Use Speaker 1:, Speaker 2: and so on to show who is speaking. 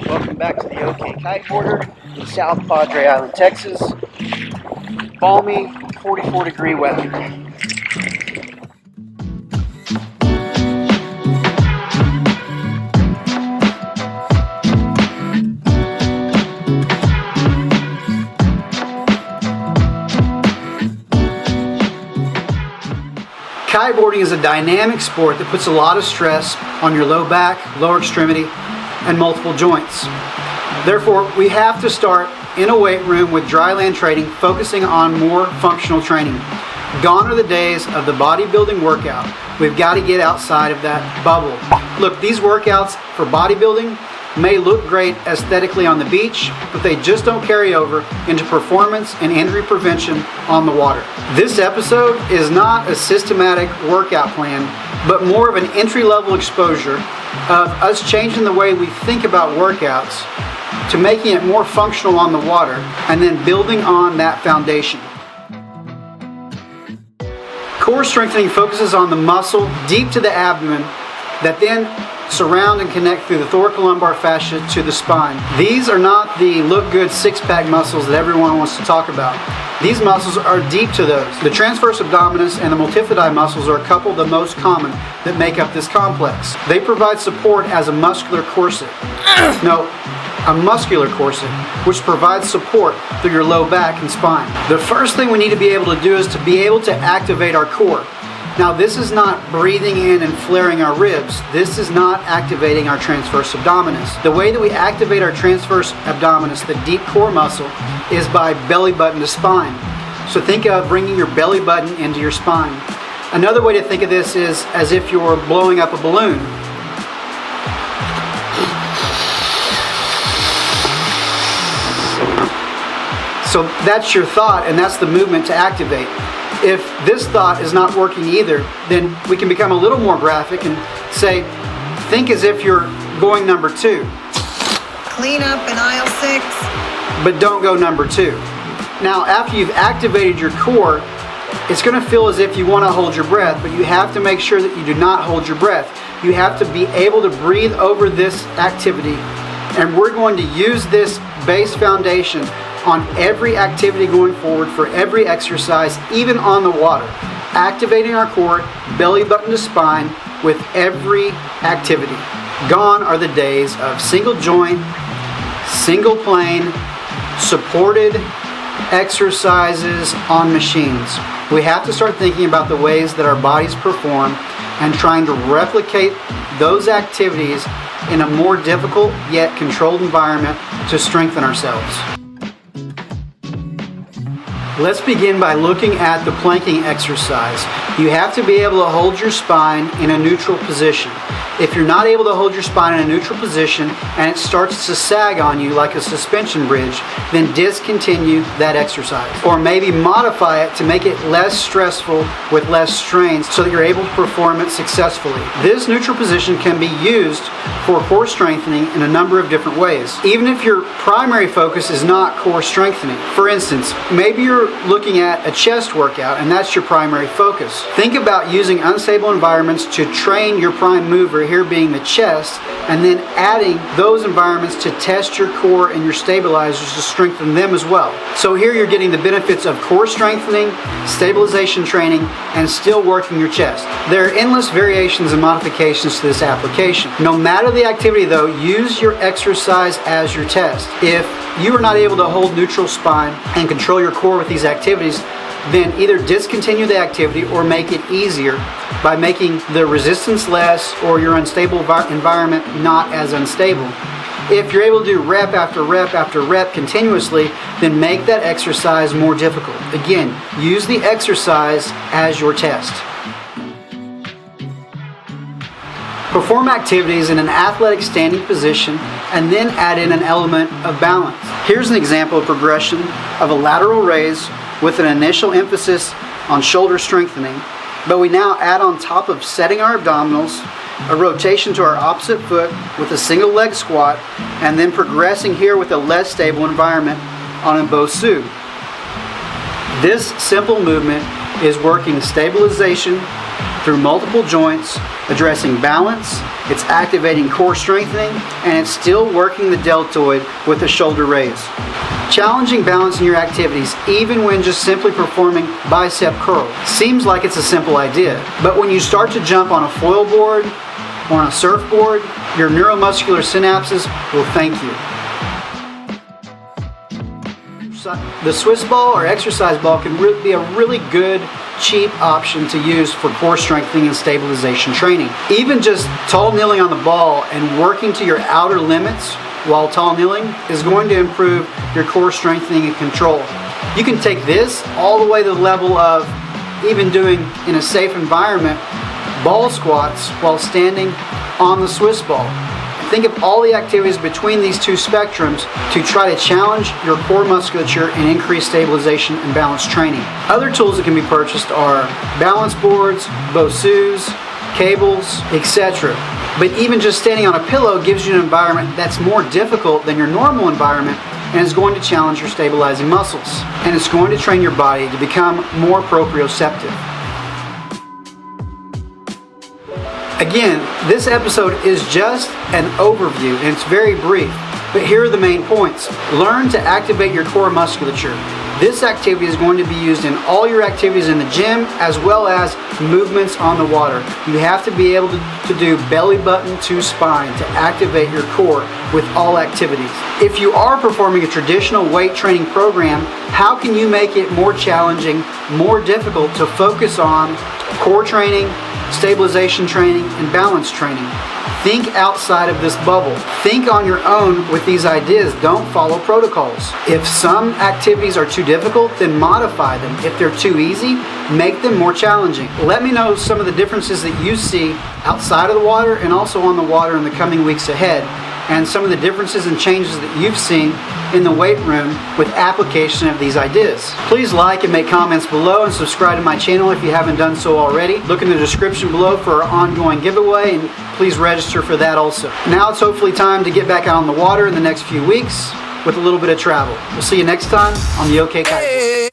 Speaker 1: Welcome back to the OK Kiteboarder in South Padre Island, Texas. Balmy 44-degree weather. Kiteboarding is a dynamic sport that puts a lot of stress on your low back, lower extremity, and multiple joints. Therefore, we have to start in a weight room with dry land training, focusing on more functional training. Gone are the days of the bodybuilding workout. We've got to get outside of that bubble. Look, these workouts for bodybuilding may look great aesthetically on the beach, but they just don't carry over into performance and injury prevention on the water. This episode is not a systematic workout plan, but more of an entry-level exposure of us changing the way we think about workouts to making it more functional on the water and then building on that foundation. Core strengthening focuses on the muscle deep to the abdomen that then surround and connect through the thoracolumbar fascia to the spine. These are not the look good six-pack muscles that everyone wants to talk about. These muscles are deep to those. The transverse abdominis and the multifidi muscles are a couple of the most common that make up this complex. They provide support as a muscular corset. A muscular corset, which provides support through your low back and spine. The first thing we need to be able to do is to be able to activate our core. Now, this is not breathing in and flaring our ribs. This is not activating our transverse abdominis. The way that we activate our transverse abdominis, the deep core muscle, is by belly button to spine. So think of bringing your belly button into your spine. Another way to think of this is as if you're blowing up a balloon. So that's your thought, and that's the movement to activate. If this thought is not working either, then we can become a little more graphic and say, think as if you're going number 2.
Speaker 2: Clean up in aisle 6.
Speaker 1: But don't go number 2. Now, after you've activated your core, it's going to feel as if you want to hold your breath, but you have to make sure that you do not hold your breath. You have to be able to breathe over this activity, and we're going to use this base foundation on every activity going forward for every exercise, even on the water. Activating our core, belly button to spine with every activity. Gone are the days of single joint, single plane, supported exercises on machines. We have to start thinking about the ways that our bodies perform and trying to replicate those activities in a more difficult yet controlled environment to strengthen ourselves. Let's begin by looking at the planking exercise. You have to be able to hold your spine in a neutral position. If you're not able to hold your spine in a neutral position and it starts to sag on you like a suspension bridge, then discontinue that exercise. Or maybe modify it to make it less stressful with less strain so that you're able to perform it successfully. This neutral position can be used for core strengthening in a number of different ways, even if your primary focus is not core strengthening. For instance, maybe you're looking at a chest workout and that's your primary focus. Think about using unstable environments to train your prime mover, here being the chest, and then adding those environments to test your core and your stabilizers to strengthen them as well. So here you're getting the benefits of core strengthening, stabilization training, and still working your chest. There are endless variations and modifications to this application. No matter the activity though, use your exercise as your test. If you are not able to hold neutral spine and control your core with these activities, then either discontinue the activity or make it easier by making the resistance less or your unstable environment not as unstable. If you're able to do rep after rep after rep continuously, then make that exercise more difficult. Again, use the exercise as your test. Perform activities in an athletic standing position and then add in an element of balance. Here's an example of progression of a lateral raise with an initial emphasis on shoulder strengthening, but we now add on top of setting our abdominals a rotation to our opposite foot with a single leg squat, and then progressing here with a less stable environment on a bosu. This simple movement is working stabilization through multiple joints addressing balance, it's activating core strengthening, and it's still working the deltoid with a shoulder raise. Challenging balance in your activities, even when just simply performing bicep curl, seems like it's a simple idea, but when you start to jump on a foil board or on a surfboard, your neuromuscular synapses will thank you. The Swiss ball or exercise ball can be a really good, cheap option to use for core strengthening and stabilization training. Even just tall kneeling on the ball and working to your outer limits while tall kneeling is going to improve your core strengthening and control. You can take this all the way to the level of even doing, in a safe environment, ball squats while standing on the Swiss ball. Think of all the activities between these two spectrums to try to challenge your core musculature and increase stabilization and balance training. Other tools that can be purchased are balance boards, BOSUs, cables, etc. But even just standing on a pillow gives you an environment that's more difficult than your normal environment and is going to challenge your stabilizing muscles. And it's going to train your body to become more proprioceptive. Again, this episode is just an overview and it's very brief, but here are the main points. Learn to activate your core musculature. This activity is going to be used in all your activities in the gym as well as movements on the water. You have to be able to do belly button to spine to activate your core with all activities. If you are performing a traditional weight training program, how can you make it more challenging, more difficult to focus on core training, stabilization training, and balance training? Think outside of this bubble. Think on your own with these ideas. Don't follow protocols. If some activities are too difficult, then modify them. If they're too easy, make them more challenging. Let me know some of the differences that you see outside of the water and also on the water in the coming weeks ahead, and some of the differences and changes that you've seen in the weight room with application of these ideas. Please like and make comments below and subscribe to my channel if you haven't done so already. Look in the description below for our ongoing giveaway and please register for that also. Now it's hopefully time to get back out on the water in the next few weeks with a little bit of travel. We'll see you next time on the OK Kiteboard.